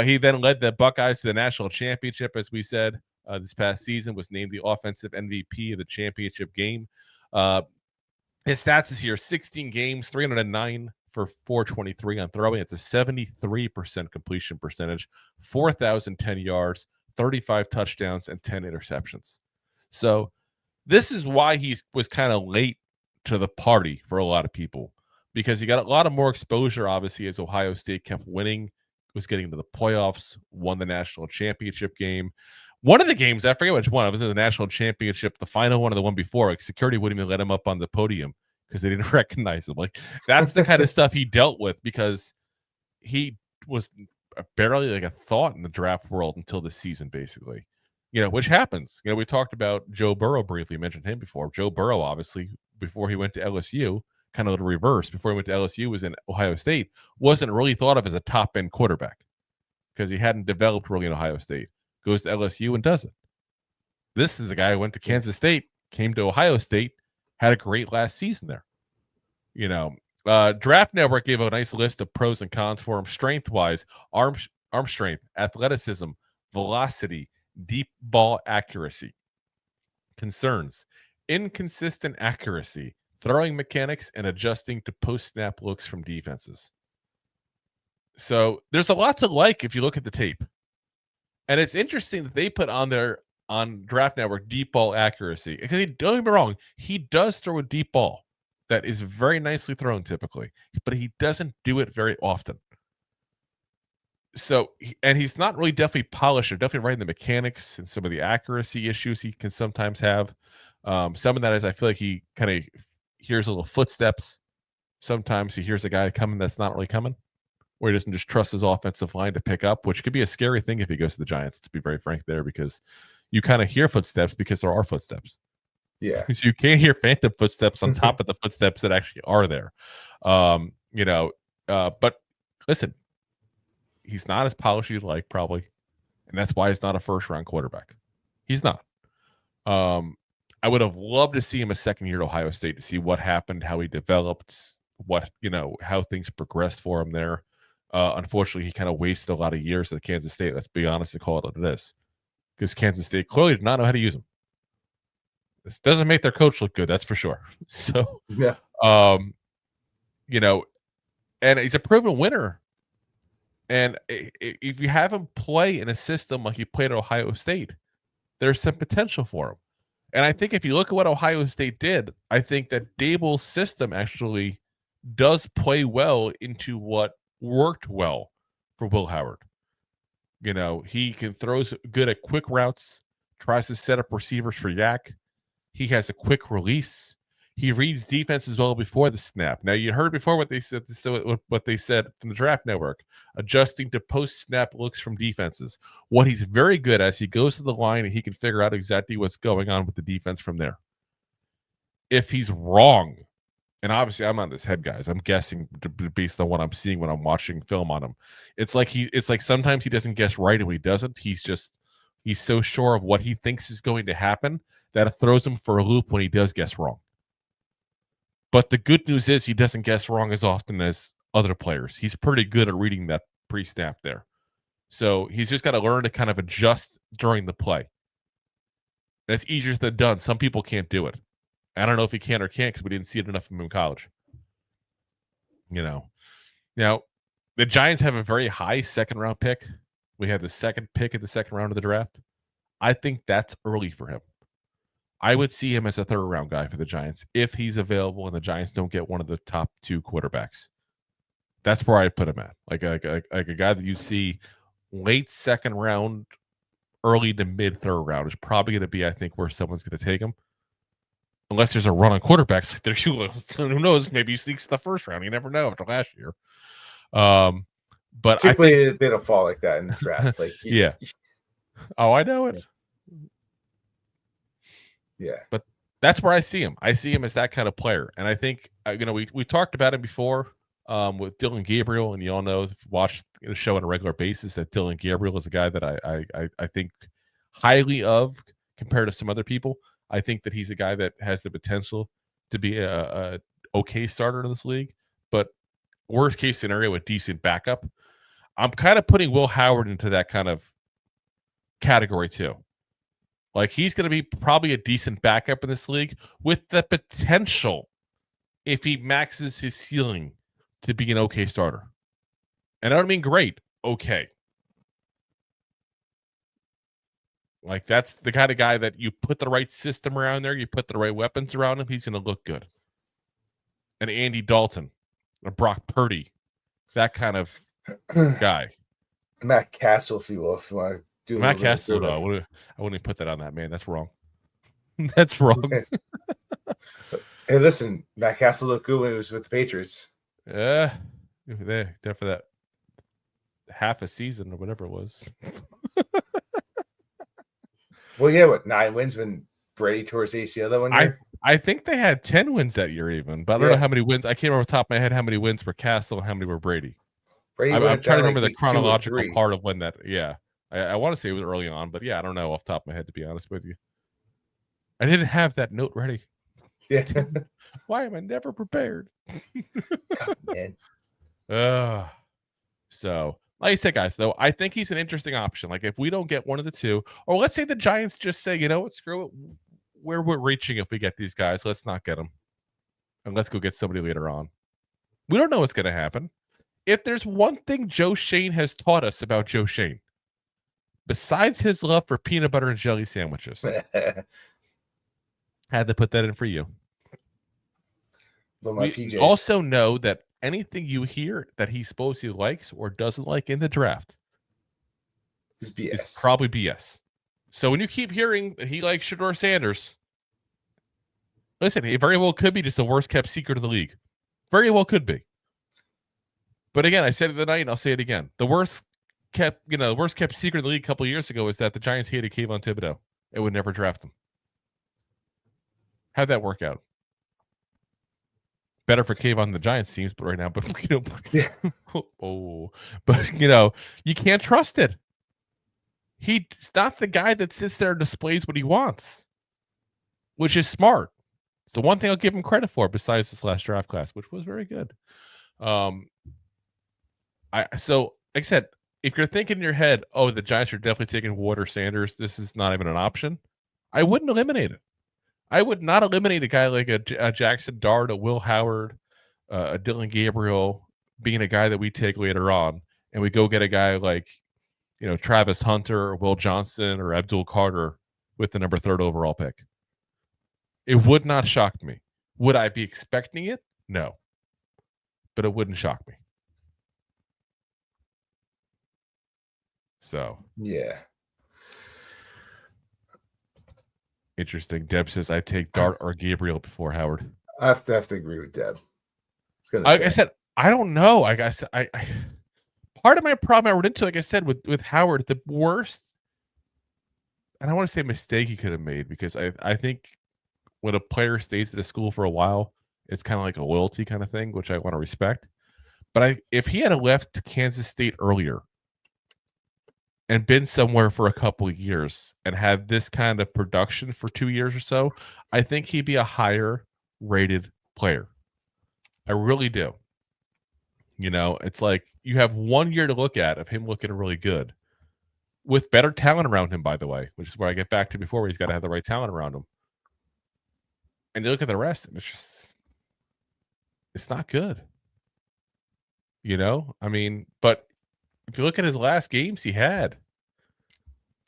He then led the Buckeyes to the national championship, as we said, this past season, was named the offensive MVP of the championship game. His stats this year, 16 games, 309 for 423 on throwing. It's a 73% completion percentage, 4,010 yards, 35 touchdowns, and 10 interceptions. So this is why he was kind of late to the party for a lot of people. because he got a lot of more exposure, obviously, as Ohio State kept winning, was getting to the playoffs, won the national championship game. One of the games, I forget which one, it was in the national championship, the final one or the one before, like security wouldn't even let him up on the podium because they didn't recognize him. Like, that's the kind of stuff he dealt with, because he was barely like a thought in the draft world until this season, basically. Which happens. We talked about Joe Burrow briefly, mentioned him before. Joe Burrow, obviously, before he went to LSU, kind of the reverse. Before he went to LSU, was in Ohio State, wasn't really thought of as a top-end quarterback because he hadn't developed really in Ohio State. Goes to LSU and does it. This is a guy who went to Kansas State, came to Ohio State, had a great last season there. Draft Network gave a nice list of pros and cons for him. Strength-wise, arm strength, athleticism, velocity, deep ball accuracy. Concerns: inconsistent accuracy, throwing mechanics, and adjusting to post-snap looks from defenses. So there's a lot to like if you look at the tape. And it's interesting that they put on Draft Network deep ball accuracy. Because don't get me wrong, he does throw a deep ball that is very nicely thrown typically, but he doesn't do it very often. So, and he's not really definitely polished or definitely right in the mechanics and some of the accuracy issues he can sometimes have. Some of that is I feel like he kind of hears a little footsteps. Sometimes he hears a guy coming that's not really coming, where he doesn't just trust his offensive line to pick up, which could be a scary thing if he goes to the Giants, to be very frank there, because you kind of hear footsteps because there are footsteps. Yeah. So you can't hear phantom footsteps on top of the footsteps that actually are there. But listen, he's not as polished as you'd like, probably. And that's why he's not a first-round quarterback. He's not. I would have loved to see him a second year at Ohio State to see what happened, how he developed, how things progressed for him there. Unfortunately, he kind of wasted a lot of years at Kansas State. Let's be honest and call it what it is. Because Kansas State clearly did not know how to use him. This doesn't make their coach look good, that's for sure. So, yeah. And he's a proven winner. And if you have him play in a system like he played at Ohio State, there's some potential for him. And I think if you look at what Ohio State did, I think that Daboll's system actually does play well into what worked well for Will Howard. He can throws good at quick routes, tries to set up receivers for Yak. He has a quick release. He reads defenses well before the snap. Now, you heard before what they said from the Draft Network, adjusting to post-snap looks from defenses. What he's very good at is he goes to the line and he can figure out exactly what's going on with the defense from there. If he's wrong, and obviously I'm not his head, guys, I'm guessing based on what I'm seeing when I'm watching film on him. It's like sometimes he doesn't guess right, and when he doesn't, he's so sure of what he thinks is going to happen that it throws him for a loop when he does guess wrong. But the good news is he doesn't guess wrong as often as other players. He's pretty good at reading that pre-snap there. So he's just got to learn to kind of adjust during the play. And it's easier than done. Some people can't do it. I don't know if he can or can't because we didn't see it enough from him in college. Now, the Giants have a very high second-round pick. We have the second pick in the second round of the draft. I think that's early for him. I would see him as a third-round guy for the Giants if he's available and the Giants don't get one of the top two quarterbacks. That's where I'd put him at. Like a guy that you see late second round, early to mid third round is probably going to be, I think, where someone's going to take him. Unless there's a run on quarterbacks. Who knows? Maybe he sneaks the first round. You never know after last year. But typically they don't fall like that in the draft. Like yeah. Oh, I know it. Yeah. But that's where I see him. I see him as that kind of player. And I think, we talked about him before with Dylan Gabriel, and you all know, if you watch the show on a regular basis, that Dylan Gabriel is a guy that I think highly of compared to some other people. I think that he's a guy that has the potential to be a okay starter in this league, but worst case scenario, a decent backup. I'm kind of putting Will Howard into that kind of category too. Like, he's going to be probably a decent backup in this league with the potential, if he maxes his ceiling, to be an okay starter. And I don't mean great, okay. Like, that's the kind of guy that you put the right system around there, you put the right weapons around him, he's going to look good. And Andy Dalton, a Brock Purdy, that kind of guy. Matt Castle, if you will, if you want to do Matt Castle, no, I wouldn't put that on that, man. That's wrong. That's wrong. Hey, listen, Matt Castle looked good when he was with the Patriots. Yeah, there for that half a season or whatever it was. Well, yeah, what 9 wins when Brady tore his ACL that one year? I think they had 10 wins that year, even, but I don't know how many wins. I can't remember off the top of my head how many wins were Castle and how many were Brady. I'm trying to remember the chronological part of when that. Yeah, I want to say it was early on, but yeah, I don't know off the top of my head, to be honest with you. I didn't have that note ready. Yeah. Why am I never prepared? God, man. So, like I said, guys, though, I think he's an interesting option. Like, if we don't get one of the two, or let's say the Giants just say, you know what, screw it. We're reaching if we get these guys. Let's not get them. And let's go get somebody later on. We don't know what's going to happen. If there's one thing Joe Schoen has taught us about Joe Schoen, besides his love for peanut butter and jelly sandwiches, had to put that in for you. We also know that anything you hear that he supposedly likes or doesn't like in the draft is BS. It's probably BS. So when you keep hearing that he likes Shedeur Sanders, listen, it very well could be just the worst kept secret of the league. Very well could be. But again, I said it tonight and I'll say it again. The worst kept secret of the league a couple of years ago is that the Giants hated Kayvon Thibodeau. It would never draft him. How'd that work out? Better for Kayvon than the Giants seems, but right now, but you can't trust it. He's not the guy that sits there and displays what he wants, which is smart. It's the one thing I'll give him credit for, besides this last draft class, which was very good. So like I said, if you're thinking in your head, oh, the Giants are definitely taking Ward or Sanders, this is not even an option, I wouldn't eliminate it. I would not eliminate a guy like a Jackson Dart, a Will Howard, a Dylan Gabriel, being a guy that we take later on, and we go get a guy like, Travis Hunter or Will Johnson or Abdul Carter with the number 3rd overall pick. It would not shock me. Would I be expecting it? No. But it wouldn't shock me. So. Yeah. Interesting. Deb says, I take Dart or Gabriel before Howard. I have to agree with Deb. I said, I don't know. Like I said, I part of my problem I run into, like I said, with Howard, the worst, and I want to say mistake he could have made, because I think when a player stays at a school for a while, it's kind of like a loyalty kind of thing, which I want to respect. But if he had left Kansas State earlier and been somewhere for a couple of years and had this kind of production for 2 years or so, I think he'd be a higher rated player. I really do. It's like you have 1 year to look at of him looking really good with better talent around him, by the way, which is where I get back to before, where he's got to have the right talent around him. And you look at the rest, and it's not good. But if you look at his last games, he had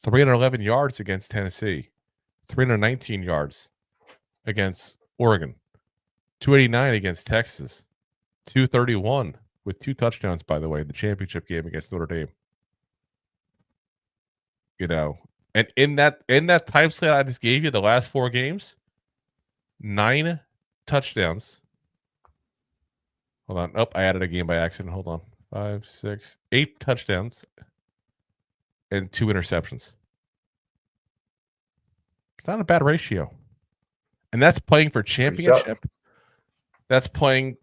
311 yards against Tennessee, 319 yards against Oregon, 289 against Texas, 231 with 2 touchdowns, by the way, the championship game against Notre Dame. And in that time slot I just gave you, the last 4 games, 9 touchdowns. Hold on. Oh, I added a game by accident. Hold on. 5, 6, 8 touchdowns and 2 interceptions. It's not a bad ratio. And that's playing for championship. That's playing,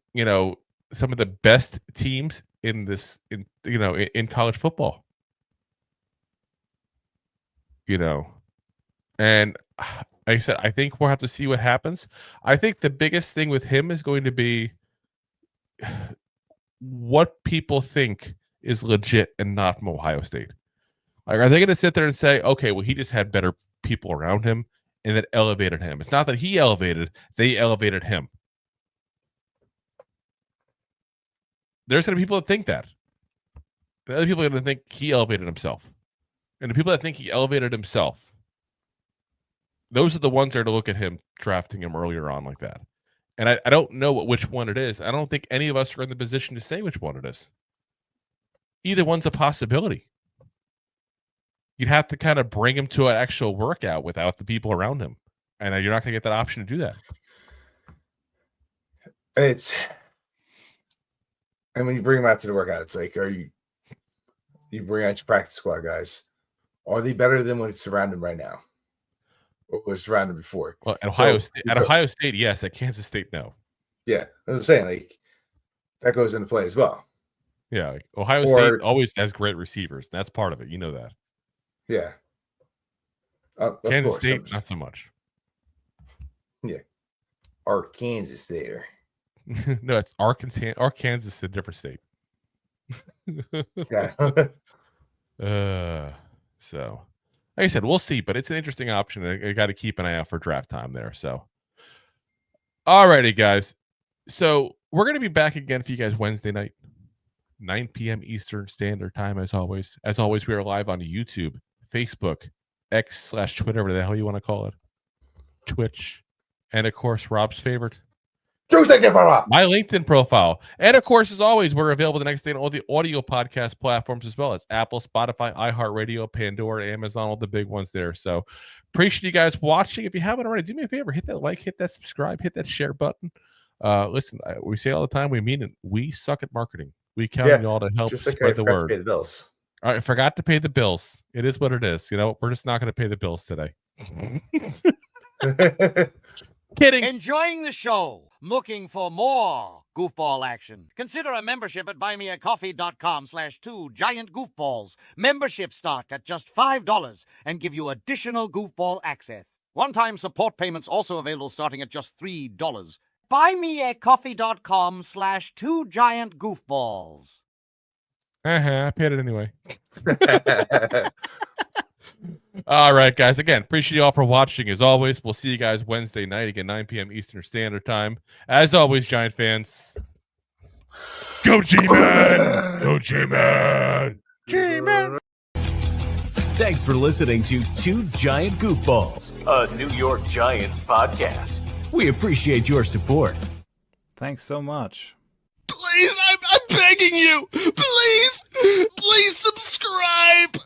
some of the best teams in college football. And like I said, I think we'll have to see what happens. I think the biggest thing with him is going to be what people think is legit and not from Ohio State. Like, are they going to sit there and say, okay, well, he just had better people around him and that elevated him? It's not that he elevated, they elevated him. There's going to be people that think that. The other people are going to think he elevated himself. And the people that think he elevated himself, those are the ones that are to look at him drafting him earlier on like that. And I don't know which one it is. I don't think any of us are in the position to say which one it is. Either one's a possibility. You'd have to kind of bring him to an actual workout without the people around him. And you're not going to get that option to do that. And when you bring them out to the workout, it's like, you bring out your practice squad guys. Are they better than what's around them right now? Or was around them before? Well, at Ohio State, yes. At Kansas State, no. Yeah. I'm saying, like, that goes into play as well. Yeah. Like Ohio State always has great receivers. That's part of it. You know that. Yeah. Kansas State, not so much. Yeah. Arkansas State. No, it's Arkansas. Arkansas is a different state. Yeah. So, like I said, we'll see, but it's an interesting option. I got to keep an eye out for draft time there. So, all righty, guys. So, we're going to be back again for you guys Wednesday night, 9 p.m. Eastern Standard Time, as always. As always, we are live on YouTube, Facebook, X/Twitter, whatever the hell you want to call it, Twitch, and, of course, Rob's favorite, my LinkedIn profile. And of course, as always, we're available the next day on all the audio podcast platforms as well. It's Apple, Spotify, iHeartRadio, Pandora, Amazon, all the big ones there. So appreciate you guys watching. If you haven't already, do me a favor, hit that like, hit that subscribe, hit that share button. Listen, we say all the time, we mean it. We suck at marketing. We count on y'all to help spread the word. To pay the bills. I forgot to pay the bills. It is what it is. You know, we're just not going to pay the bills today. Kidding. Enjoying the show? Looking for more goofball action? Consider a membership at buymeacoffee.com/2giantgoofballs. Memberships start at just $5 and give you additional goofball access. One-time support payments also available starting at just $3. Buymeacoffee.com/2giantgoofballs. I paid it anyway. All right, guys. Again, appreciate you all for watching. As always, we'll see you guys Wednesday night, again, 9 p.m. Eastern Standard Time. As always, Giant fans, go G-Man! Go G-Man! G-Man! Thanks for listening to Two Giant Goofballs, a New York Giants podcast. We appreciate your support. Thanks so much. Please, I'm begging you. Please subscribe.